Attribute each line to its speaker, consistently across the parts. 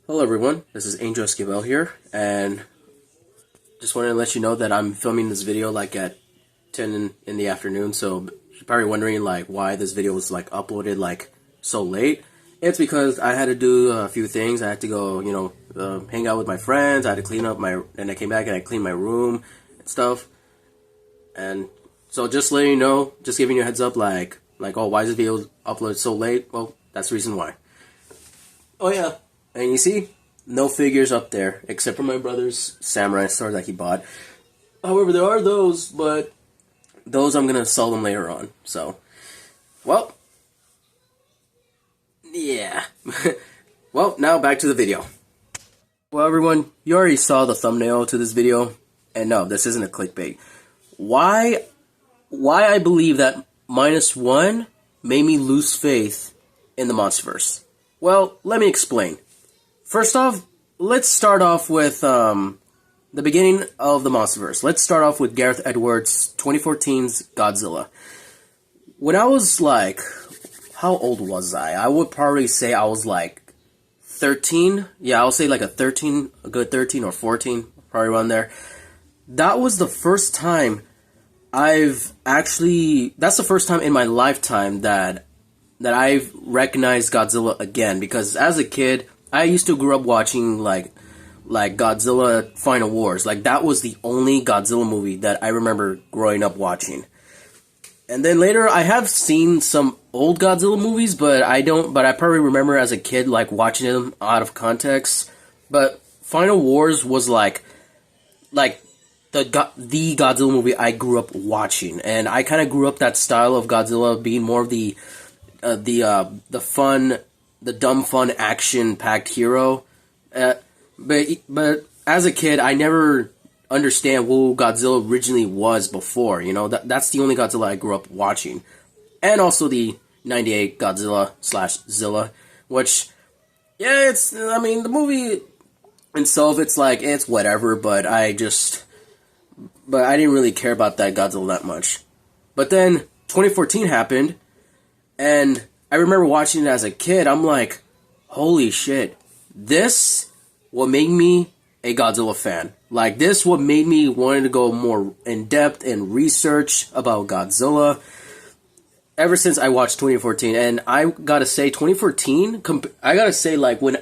Speaker 1: Hello everyone, this is Angel Esquivel here, and just wanted to let you know that I'm filming this video like at 10 in the afternoon, so you're probably wondering like why this video was like uploaded like so late. It's because I had to do a few things. I had to go, hang out with my friends, I had to clean up and I came back and I cleaned my room and stuff. And so just letting you know, just giving you a heads up oh, why is this video uploaded so late? Well, that's the reason why. Oh yeah. And you see, no figures up there, except for my brother's samurai sword that he bought. However, there are those, but those I'm going to sell them later on. So, well, yeah. Well, now back to the video. Well, everyone, you already saw the thumbnail to this video. And no, this isn't a clickbait. Why I believe that Minus One made me lose faith in the Monsterverse? Well, let me explain. First off, let's start off with the beginning of the Monsterverse. Let's start off with Gareth Edwards' 2014's Godzilla. When I was like, how old was I? I would probably say I was like 13. Yeah, I'll say like a good 13 or 14, probably around there. That was the first time that's the first time in my lifetime that I've recognized Godzilla again, because as a kid, I used to grow up watching like Godzilla Final Wars. Like that was the only Godzilla movie that I remember growing up watching. And then later I have seen some old Godzilla movies, but I probably remember as a kid like watching them out of context. But Final Wars was like the Godzilla movie I grew up watching, and I kind of grew up that style of Godzilla being more of the dumb fun action-packed hero. But as a kid, I never understand who Godzilla originally was before. That's the only Godzilla I grew up watching. And also the 98 Godzilla / Zilla, which, yeah, the movie itself, it's whatever, but I didn't really care about that Godzilla that much. But then 2014 happened, and I remember watching it as a kid. I'm like, holy shit, this what made me a Godzilla fan. Like, this what made me want to go more in depth and research about Godzilla ever since I watched 2014. And I gotta say, 2014, like, when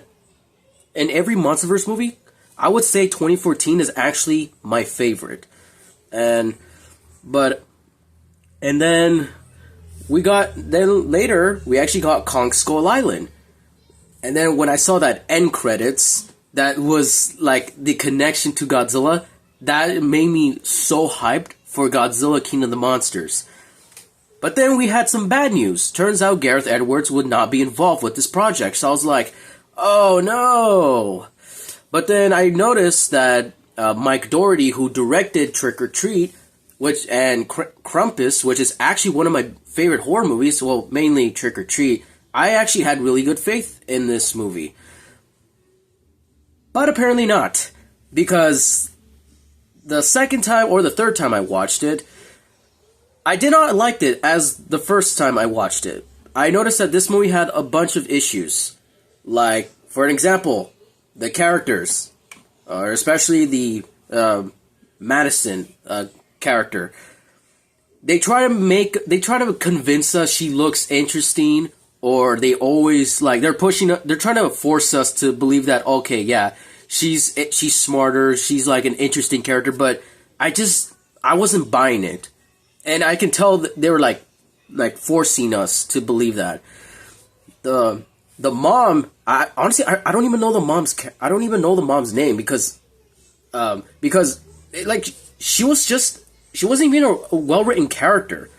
Speaker 1: in every Monsterverse movie, I would say 2014 is actually my favorite. And then later, we actually got Kong Skull Island. And then when I saw that end credits, that was like the connection to Godzilla, that made me so hyped for Godzilla King of the Monsters. But then we had some bad news. Turns out Gareth Edwards would not be involved with this project. So I was like, oh no. But then I noticed that Mike Dougherty, who directed Trick or Treat, and Krampus, which is actually one of my favorite horror movies, well, mainly Trick or Treat, I actually had really good faith in this movie. But apparently not, because the second time or the third time I watched it, I did not like it as the first time I watched it. I noticed that this movie had a bunch of issues. Like, for an example, the characters, especially the Madison character. They try to convince us she looks interesting, or they always they're trying to force us to believe that, okay, yeah, she's smarter, she's like an interesting character, but I wasn't buying it. And I can tell that they were like forcing us to believe that. The mom, I don't even know the mom's name, because she wasn't even a well-written character.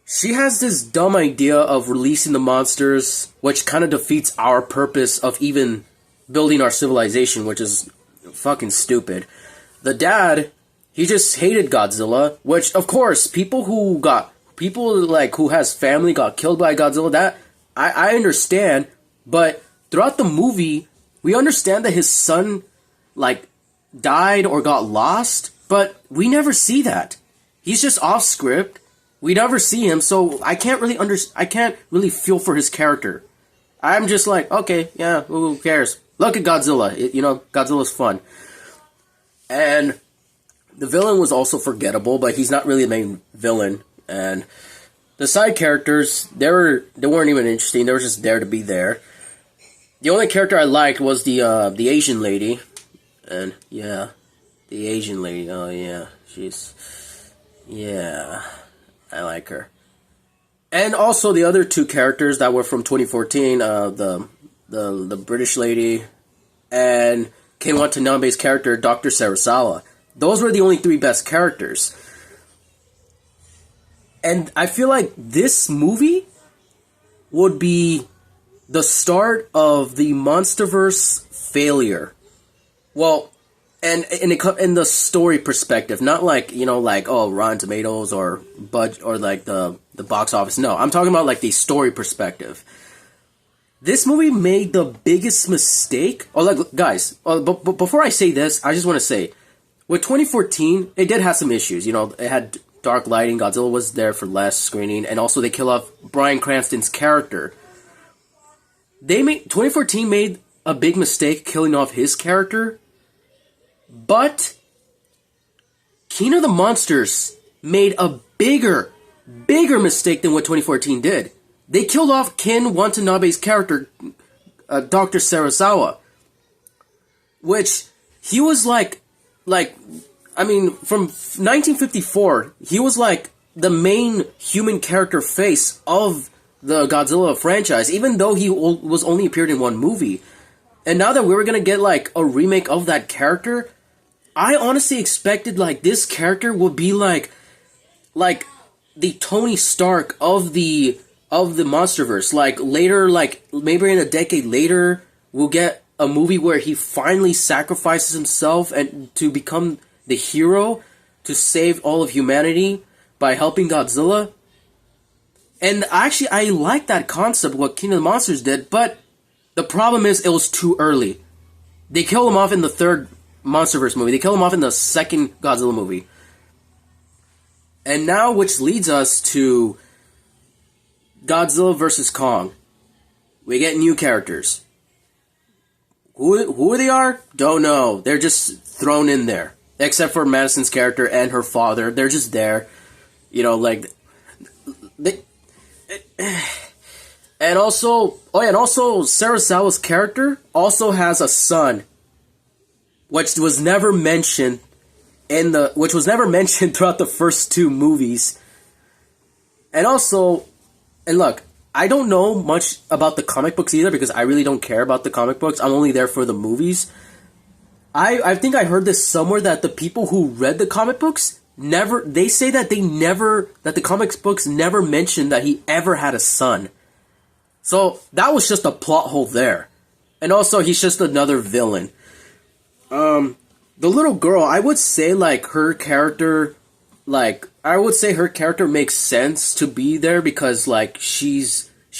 Speaker 1: She has this dumb idea of releasing the monsters, which kind of defeats our purpose of even building our civilization, which is fucking stupid. The dad, he just hated Godzilla, which, of course, people who has family got killed by Godzilla, that I understand, but throughout the movie, we understand that his son, died or got lost, but we never see that. He's just off script. We never see him, so I can't really feel for his character. I'm just like, okay, yeah, who cares? Look at Godzilla. Godzilla's fun. And the villain was also forgettable, but he's not really the main villain. And the side characters, they weren't even interesting. They were just there to be there. The only character I liked was the Asian lady. And, yeah, the Asian lady. Oh, yeah, yeah, I like her. And also the other two characters that were from 2014, the British lady and Ken Watanabe's character, Dr. Sarasawa. Those were the only three best characters. And I feel like this movie would be the start of the Monsterverse failure. Well, and in the story perspective, not like, Rotten Tomatoes or like the box office. No, I'm talking about like the story perspective. This movie made the biggest mistake. Oh, like, guys, but before I say this, I just want to say, with 2014, it did have some issues. It had dark lighting. Godzilla was there for less screening, and also they kill off Bryan Cranston's character. 2014 made a big mistake killing off his character, but King of the Monsters made a bigger mistake than what 2014 did. They killed off Ken Watanabe's character, Dr. Sarasawa, which he was from 1954, he was like the main human character face of the Godzilla franchise, even though he was only appeared in one movie. And now that we were gonna get like a remake of that character, I honestly expected like this character would be like the Tony Stark of the Monsterverse. Like later, like maybe in a decade later, we'll get a movie where he finally sacrifices himself and to become the hero to save all of humanity by helping Godzilla. And actually, I like that concept, what King of the Monsters did, but the problem is it was too early. They kill him off in the third Monsterverse movie. They kill him off in the second Godzilla movie. And now, which leads us to Godzilla vs. Kong. We get new characters. Who they are? Don't know. They're just thrown in there. Except for Madison's character and her father. They're just there. And also Sarasawa's character also has a son, which was never mentioned throughout the first two movies. And look, I don't know much about the comic books either because I really don't care about the comic books. I'm only there for the movies. I think I heard this somewhere that the people who read the comic books they say that that the comic books never mentioned that he ever had a son. So that was just a plot hole there. And also he's just another villain. The little girl, I would say like her character makes sense to be there because like she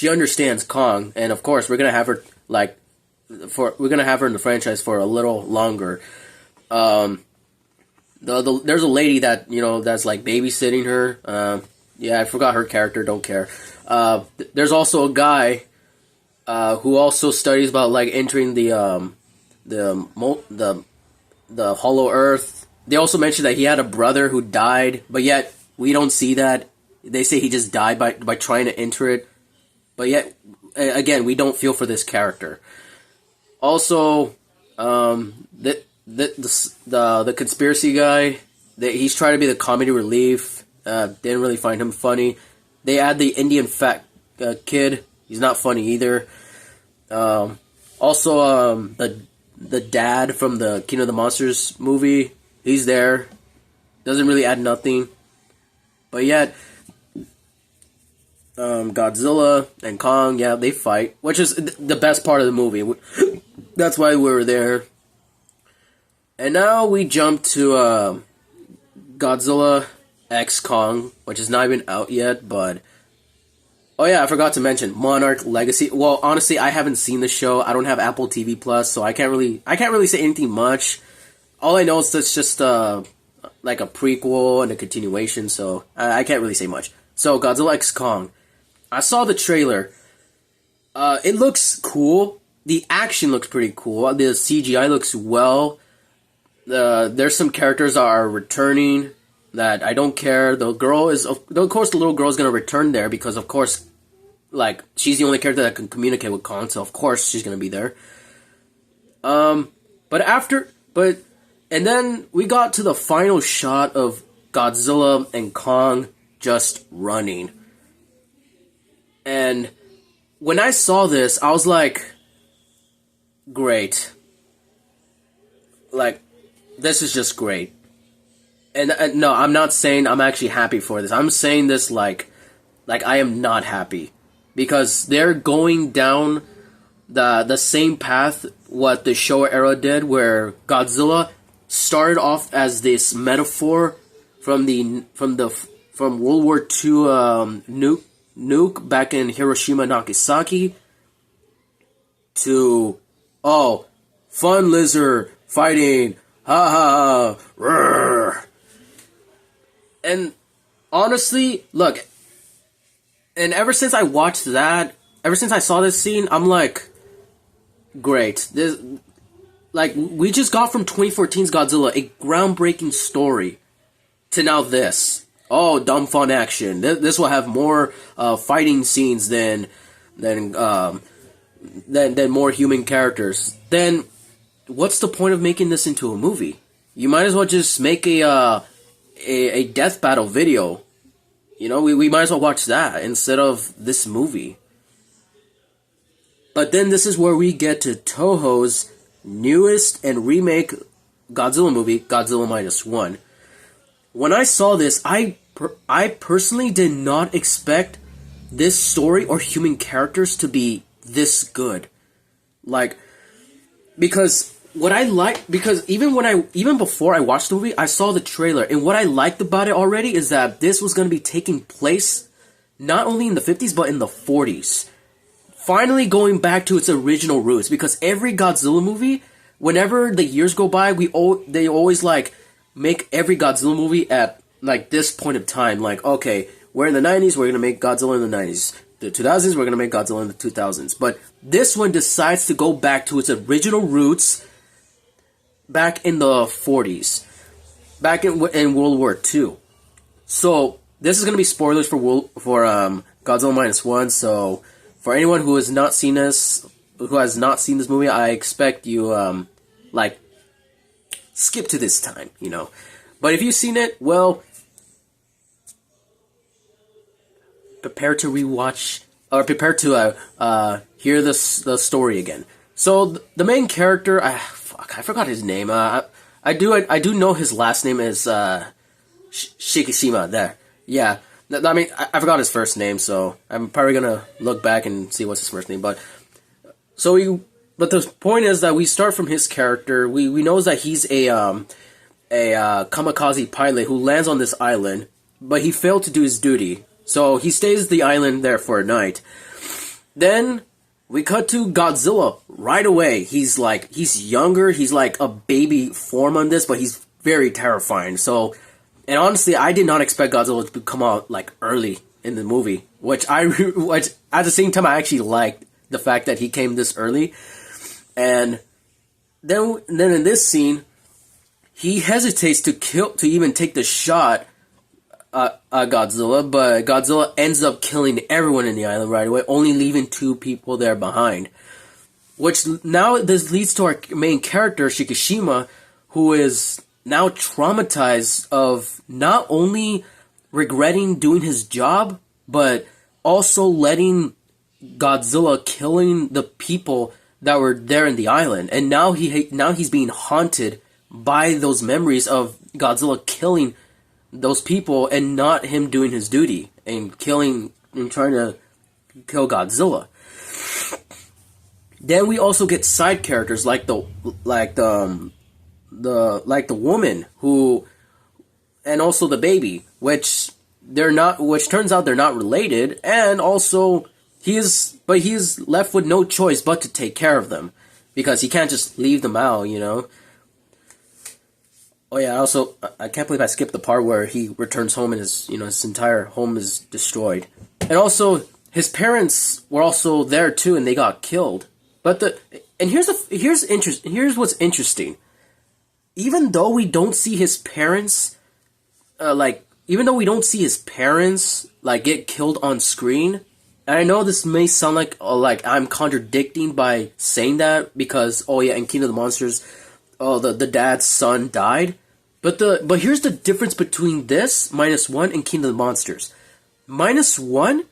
Speaker 1: understands Kong, and of course we're gonna have her in the franchise for a little longer. There's a lady that that's like babysitting her. Yeah, I forgot her character. Don't care. There's also a guy who also studies about like entering the Hollow Earth. They also mentioned that he had a brother who died, but yet we don't see that. They say he just died by trying to enter it, but yet again we don't feel for this character. Also, the conspiracy guy, he's trying to be the comedy relief. Didn't really find him funny. They add the Indian fat kid. He's not funny either. Also, the dad from the King of the Monsters movie, he's there. Doesn't really add nothing. But yet, Godzilla and Kong, yeah, they fight, which is the best part of the movie. That's why we were there. And now we jump to Godzilla X Kong, which is not even out yet, but oh yeah, I forgot to mention Monarch Legacy. Well, honestly, I haven't seen the show. I don't have Apple TV Plus, so I can't really say anything much. All I know is that it's just like a prequel and a continuation, so I can't really say much. So Godzilla X Kong, I saw the trailer. It looks cool. The action looks pretty cool. The CGI looks well. There's some characters that are returning that I don't care. The girl is, of course, the little girl is gonna return there because, of course, like she's the only character that can communicate with Kong, so of course she's gonna be there. And then we got to the final shot of Godzilla and Kong just running. And when I saw this, I was like, great. Like, this is just great. And no, I'm not saying I'm actually happy for this. I'm saying this like I am not happy. Because they're going down the same path what the Showa era did, where Godzilla started off as this metaphor from World War II nuke back in Hiroshima and Nagasaki to fun lizard fighting, ha ha ha, rrr. And honestly, look, and ever since I watched that, ever since I saw this scene, I'm like, great. This, like, we just got from 2014's Godzilla a groundbreaking story to now this. Oh, dumb fun action. This will have more fighting scenes than more human characters. Then, what's the point of making this into a movie? You might as well just make a death battle video. You know, we might as well watch that instead of this movie. But then this is where we get to Toho's newest and remake Godzilla movie, Godzilla Minus One. When I saw this, I personally did not expect this story or human characters to be this good. Like, because even before I watched the movie, I saw the trailer, and what I liked about it already is that this was going to be taking place not only in the 50s but in the 40s. Finally going back to its original roots, because every Godzilla movie, whenever the years go by, they always like make every Godzilla movie at like this point of time. Like, okay, we're in the 90s, we're gonna make Godzilla in the 90s. The 2000s, we're gonna make Godzilla in the 2000s. But this one decides to go back to its original roots, back in the 40s, back in World War II. So this is gonna be spoilers for Godzilla Minus One. So for anyone who has not seen this movie, I expect you like skip to this time, you know. But if you've seen it, well, prepare to rewatch or prepare to hear the story again. So the main character, I forgot his name. I do know his last name is Shikishima. There, yeah. I mean, I forgot his first name, so I'm probably gonna look back and see what's his first name. But the point is that we start from his character. We know that he's a kamikaze pilot who lands on this island, but he failed to do his duty, so he stays the island there for a night. Then we cut to Godzilla right away. He's younger. He's like a baby form on this, but he's very terrifying. So. And honestly, I did not expect Godzilla to come out like early in the movie, which at the same time I actually liked the fact that he came this early. And then in this scene, he hesitates to even take the shot at Godzilla, but Godzilla ends up killing everyone in the island right away, only leaving 2 people there behind. Which now this leads to our main character Shikishima, who is now traumatized of not only regretting doing his job, but also letting Godzilla killing the people that were there in the island. And now he's being haunted by those memories of Godzilla killing those people and not him doing his duty and trying to kill Godzilla. Then we also get side characters like the woman who, and also the baby, which turns out they're not related, and also he is left with no choice but to take care of them, because he can't just leave them out, you know. Oh yeah, also, I can't believe I skipped the part where he returns home and his entire home is destroyed. And also, his parents were also there too, and they got killed. But here's what's interesting. Even though we don't see his parents, even though we don't see his parents like get killed on screen, and I know this may sound like I'm contradicting by saying that because in King of the Monsters, the dad's son died, but here's the difference between this Minus One and King of the Monsters. Minus One,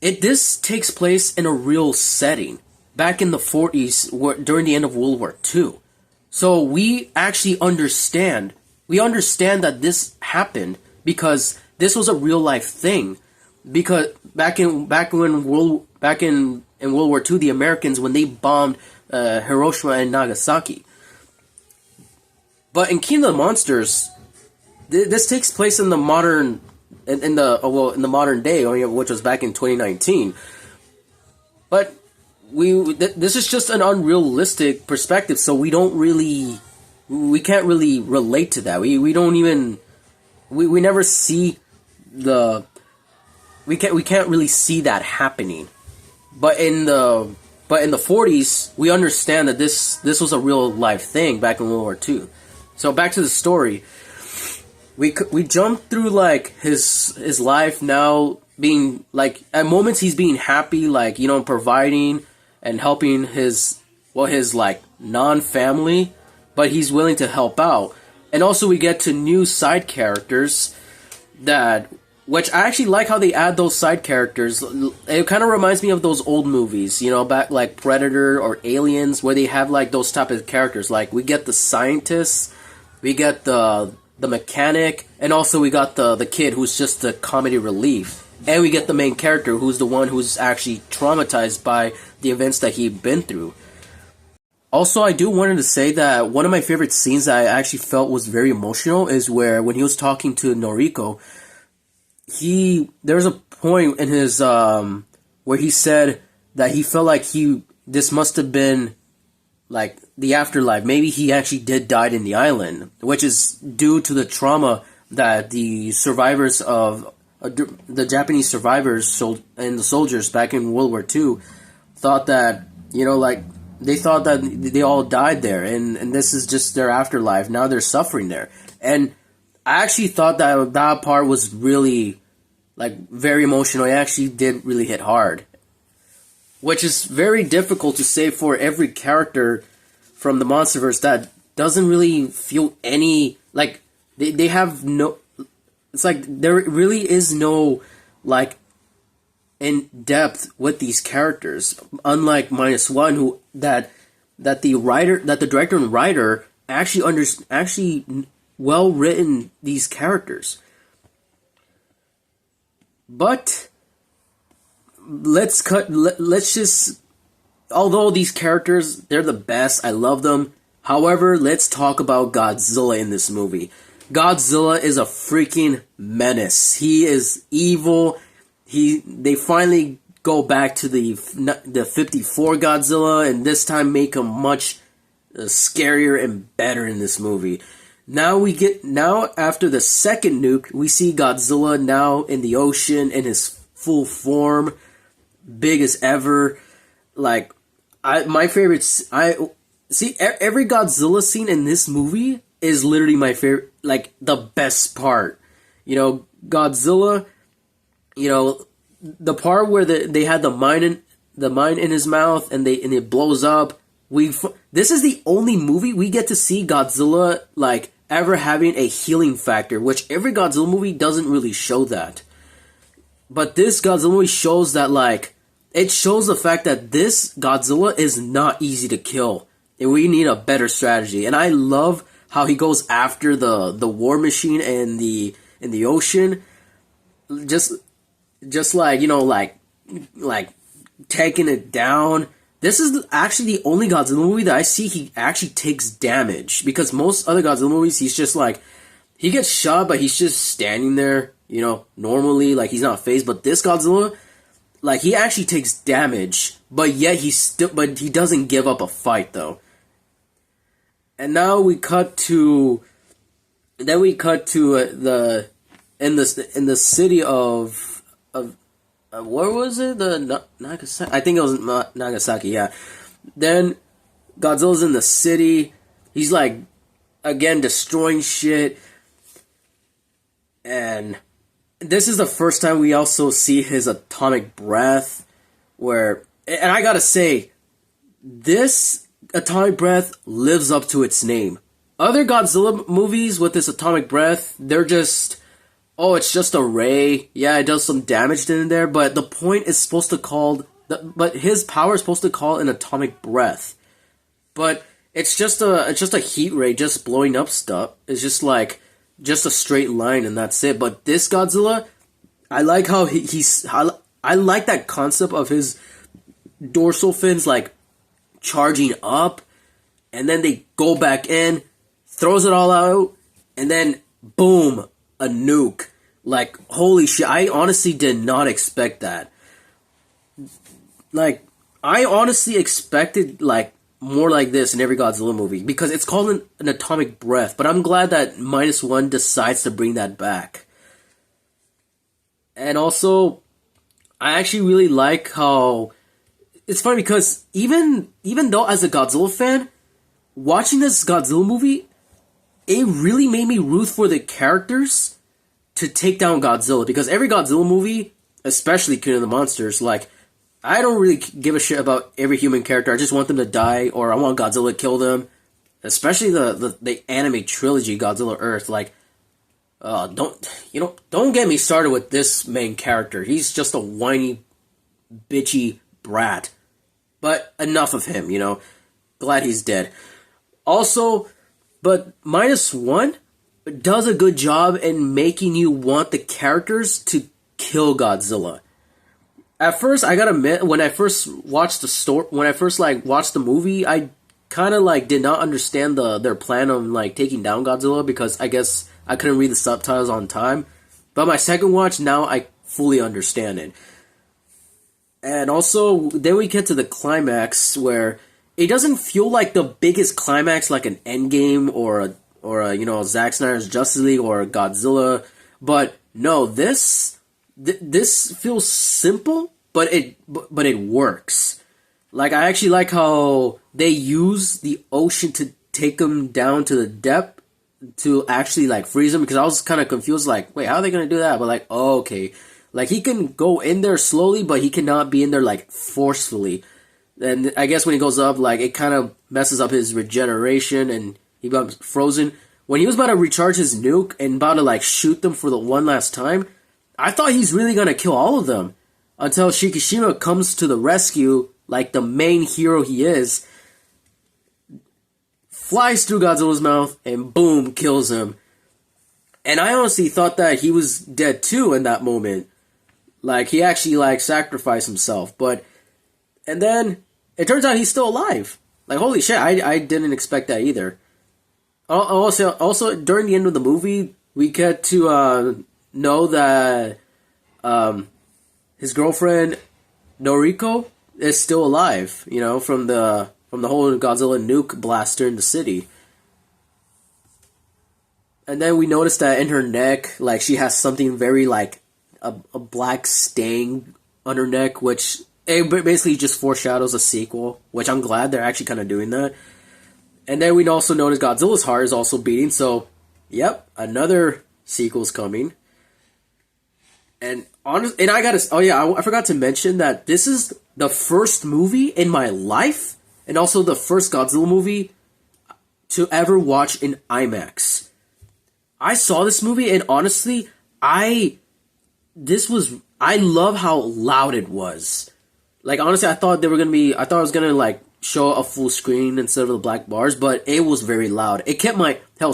Speaker 1: this takes place in a real setting back in the 40s, during the end of World War II. So we actually understand. We understand that this happened because this was a real life thing. Because back in World War II, the Americans, when they bombed Hiroshima and Nagasaki. But in King of the Monsters, this takes place in the modern in the modern day, which was back in 2019. But this is just an unrealistic perspective, so we can't really relate to that. We don't even we never see we can't really see that happening. But in the 40s, we understand that this was a real life thing back in World War II. So back to the story. We jump through like his life now, being like at moments he's being happy, like providing and helping his like non-family, but he's willing to help out. And also we get to new side characters which I actually like how they add those side characters. It kind of reminds me of those old movies, back like Predator or Aliens, where they have like those type of characters. Like we get the scientists, we get the mechanic, and also we got the kid who's just the comedy relief. And we get the main character who's the one who's actually traumatized by the events that he'd been through. Also, I do wanted to say that one of my favorite scenes that I actually felt was very emotional is when he was talking to Noriko. There's a point in his where he said that he felt like this must have been like the afterlife. Maybe he actually did die in the island, which is due to the trauma that the survivors of the Japanese survivors and the soldiers back in World War II thought that they thought that they all died there, and this is just their afterlife. Now they're suffering there, and I actually thought that part was really very emotional. It actually did really hit hard, which is very difficult to say for every character from the Monsterverse that doesn't really feel any they have no. It's like there really is no in depth with these characters, unlike Minus One, that the director and writer actually well written these characters. But let's just, although these characters, they're the best, I love them. However, let's talk about Godzilla in this movie. Godzilla is a freaking menace. He is evil. They finally go back to the 54 Godzilla, and this time make him much scarier and better in this movie. Now after the second nuke, we see Godzilla now in the ocean in his full form, big as ever. My favorite. Every Godzilla scene in this movie is literally my favorite. The best part. Godzilla. The part where they had the mine in his mouth and it blows up. This is the only movie we get to see Godzilla ever having a healing factor, which every Godzilla movie doesn't really show that. But this Godzilla movie shows that it shows the fact that this Godzilla is not easy to kill, and we need a better strategy. And I love how he goes after the war machine in the ocean, just taking it down. This is actually the only Godzilla movie that I see he actually takes damage, because most other Godzilla movies he's just he gets shot but he's just standing there, normally he's not phased. But this Godzilla, he actually takes damage, but yet he doesn't give up a fight though. And now we cut to in the city of where was it? Nagasaki. I think it was Nagasaki. Yeah. Then Godzilla's in the city. He's like again destroying shit, and this is the first time we also see his atomic breath. And I gotta say, this atomic breath lives up to its name. Other Godzilla movies with this atomic breath, they're just, oh, it's just a ray. Yeah, it does some damage in there, but the point is supposed to but his power is supposed to call an atomic breath. But it's just a heat ray just blowing up stuff. It's just like, just a straight line and that's it. But this Godzilla, I like how I like that concept of his dorsal fins like charging up, and then they go back in, throws it all out, and then boom, a nuke. Like, holy shit, I honestly did not expect that. Like, I honestly expected like more like this in every Godzilla movie, because it's called an atomic breath, but I'm glad that Minus One decides to bring that back. And also, I actually really like how, it's funny because even though as a Godzilla fan, watching this Godzilla movie, it really made me root for the characters to take down Godzilla, because every Godzilla movie, especially King of the Monsters, like, I don't really give a shit about every human character. I just want them to die, or I want Godzilla to kill them. Especially the anime trilogy, Godzilla Earth. Like, don't get me started with this main character. He's just a whiny, bitchy brat. But enough of him, Glad he's dead. Also, but Minus One does a good job in making you want the characters to kill Godzilla. At first, I gotta admit, when I first watched watched the movie, I kind of did not understand their plan on taking down Godzilla, because I guess I couldn't read the subtitles on time. But my second watch, now I fully understand it. And also, then we get to the climax, where it doesn't feel like the biggest climax, like an Endgame or a Zack Snyder's Justice League or Godzilla. But no, this feels simple, but it works. Like, I actually like how they use the ocean to take him down to the depth to actually freeze him, because I was kind of confused, wait, how are they gonna do that? But oh, okay, he can go in there slowly, but he cannot be in there forcefully. And I guess when he goes up, it kind of messes up his regeneration, and he becomes frozen. When he was about to recharge his nuke and about to shoot them for the one last time, I thought he's really gonna kill all of them, until Shikishima comes to the rescue, like the main hero he is, flies through Godzilla's mouth, and boom, kills him. And I honestly thought that he was dead too in that moment. He actually sacrificed himself, and then it turns out he's still alive. Holy shit, I didn't expect that either. Also, during the end of the movie, we get to know that his girlfriend Noriko is still alive, from the whole Godzilla nuke blaster in the city. And then we notice that in her neck, she has something very a black stain on her neck, which it basically just foreshadows a sequel, which I'm glad they're actually kind of doing that. And then we also notice Godzilla's heart is also beating, so yep, another sequel's coming. And I forgot to mention that this is the first movie in my life, and also the first Godzilla movie to ever watch in IMAX. I saw this movie, and honestly, I love how loud it was. Honestly, I thought it was gonna show a full screen instead of the black bars, but it was very loud. It kept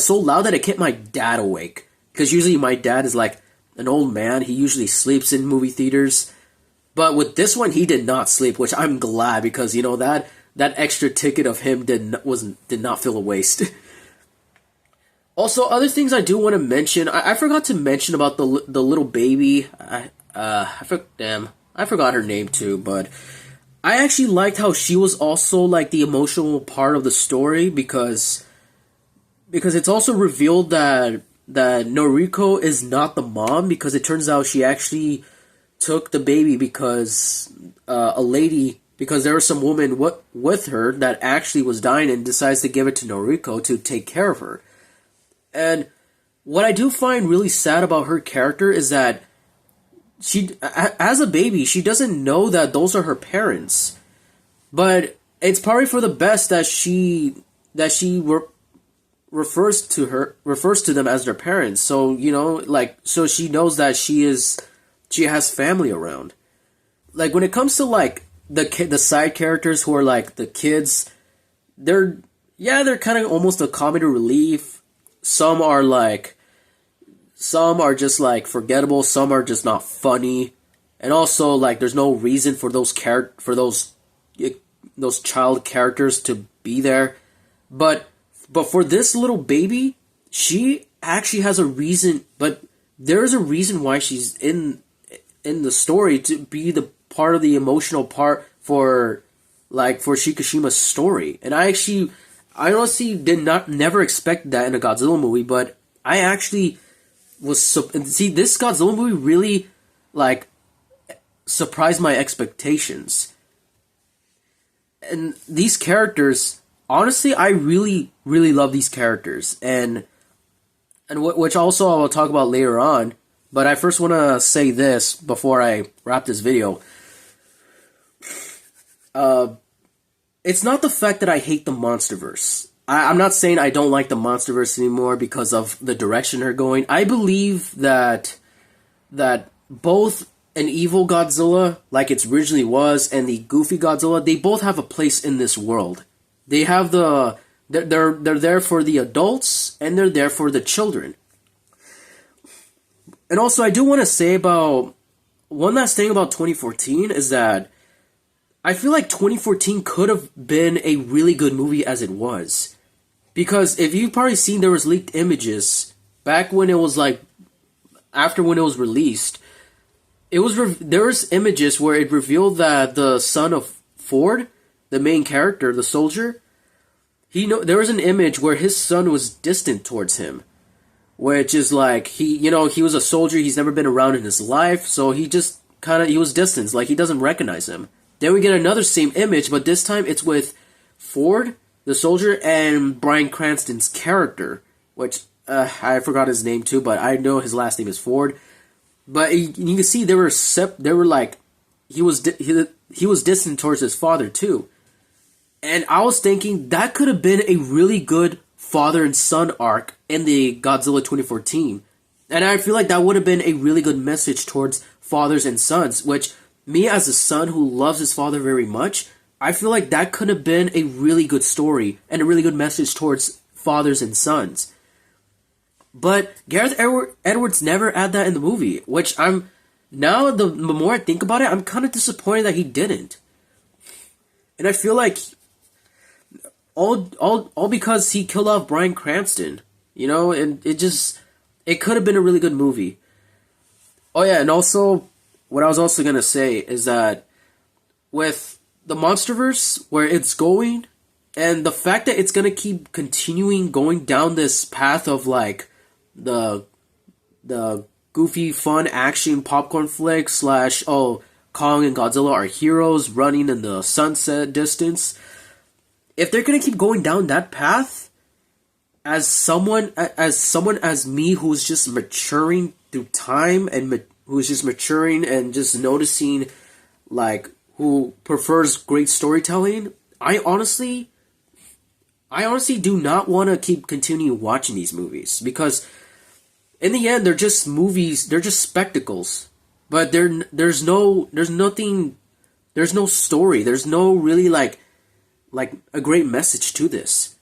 Speaker 1: so loud that it kept my dad awake. Because usually my dad is an old man. He usually sleeps in movie theaters. But with this one, he did not sleep, which I'm glad, because that extra ticket of him did not feel a waste. Also, other things I do want to mention. I forgot to mention about the little baby. I forgot her name too, but I actually liked how she was also the emotional part of the story, because it's also revealed that Noriko is not the mom, because it turns out she actually took the baby because a lady, because there was some woman with her that actually was dying and decides to give it to Noriko to take care of her. And what I do find really sad about her character is that as a baby, she doesn't know that those are her parents. But it's probably for the best that refers to them as their parents. So, so she knows that she has family around. Like, when it comes to like the side characters who are like the kids, they're kind of almost a comedy relief. Some are just like forgettable, some are just not funny. And also, like, there's no reason for those child characters to be there. But for this little baby, she actually has a reason, but there's a reason why she's in the story, to be the part of the emotional part for Shikishima's story. And I honestly never expect that in a Godzilla movie, but I actually this Godzilla movie really, like, surprised my expectations. And these characters, honestly, I really, really love these characters, and which also I will talk about later on. But I first want to say this before I wrap this video. It's not the fact that I hate the Monsterverse. I'm not saying I don't like the Monsterverse anymore because of the direction they're going. I believe that both an evil Godzilla, like it originally was, and the goofy Godzilla, they both have a place in this world. They have they're there for the adults, and they're there for the children. And also, I do want to say about one last thing about 2014 is that I feel like 2014 could have been a really good movie as it was. Because if you've probably seen, there was leaked images back when it was like, after when it was released, there was images where it revealed that the son of Ford, the main character, the soldier, there was an image where his son was distant towards him. Which is like, he was a soldier, he's never been around in his life, so he was distant, like he doesn't recognize him. Then we get another same image, but this time it's with Ford, the soldier, and Bryan Cranston's character, which, I forgot his name too, but I know his last name is Ford. But you can see he was distant towards his father too. And I was thinking that could have been a really good father and son arc in the Godzilla 2014. And I feel like that would have been a really good message towards fathers and sons, which, me as a son who loves his father very much, I feel like that could have been a really good story and a really good message towards fathers and sons. But Gareth Edwards never had that in the movie, which the more I think about it, I'm kind of disappointed that he didn't. And I feel like all because he killed off Bryan Cranston, and it could have been a really good movie. Oh yeah, and also, what I was also gonna say is that with the Monsterverse, where it's going, and the fact that it's gonna keep continuing going down this path of like the goofy, fun action popcorn flick / Kong and Godzilla are heroes running in the sunset distance. If they're gonna keep going down that path, as someone as me who's just maturing through time and who's just maturing and just noticing, like, who prefers great storytelling, I honestly do not want to continue watching these movies, because in the end they're just movies, they're just spectacles. But there's no story, there's no really like a great message to this.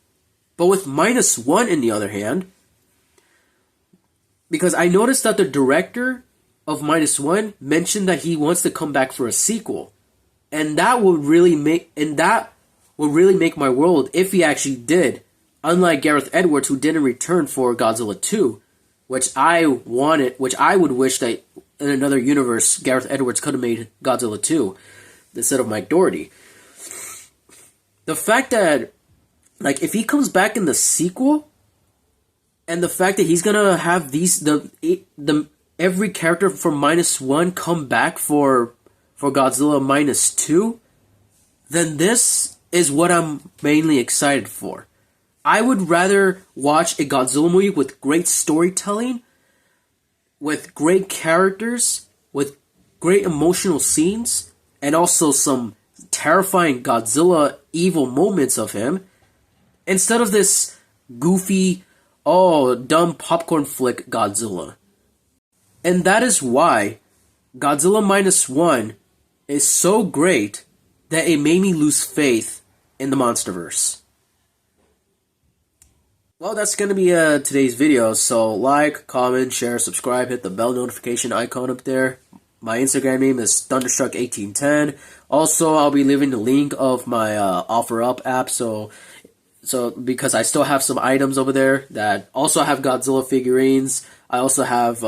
Speaker 1: But with Minus One, on the other hand, because I noticed that the director of Minus One mentioned that he wants to come back for a sequel, and that would really make my world if he actually did. Unlike Gareth Edwards, who didn't return for Godzilla 2, which I would wish that in another universe Gareth Edwards could have made Godzilla 2 instead of Mike Dougherty. The fact that, like, if he comes back in the sequel, and the fact that he's gonna have every character from Minus One come back for Godzilla Minus Two, then this is what I'm mainly excited for. I would rather watch a Godzilla movie with great storytelling, with great characters, with great emotional scenes, and also some terrifying Godzilla evil moments of him, instead of this goofy, dumb popcorn flick Godzilla. And that is why Godzilla Minus One is so great that it made me lose faith in the Monsterverse. Well, that's going to be today's video, so like, comment, share, subscribe, hit the bell notification icon up there. My Instagram name is Thunderstruck1810. Also, I'll be leaving the link of my OfferUp app, so because I still have some items over there that also have Godzilla figurines. I also have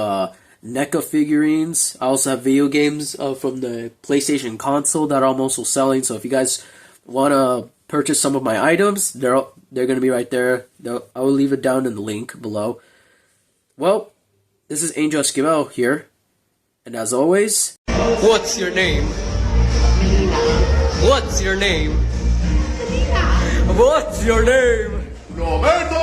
Speaker 1: NECA figurines. I also have video games from the PlayStation console that I'm also selling, so if you guys want to purchase some of my items, they're going to be right there. I will leave it down in the link below. Well, this is Angel Esquivel here, and as always,
Speaker 2: what's your name? What's your name? What's your name? Roberto!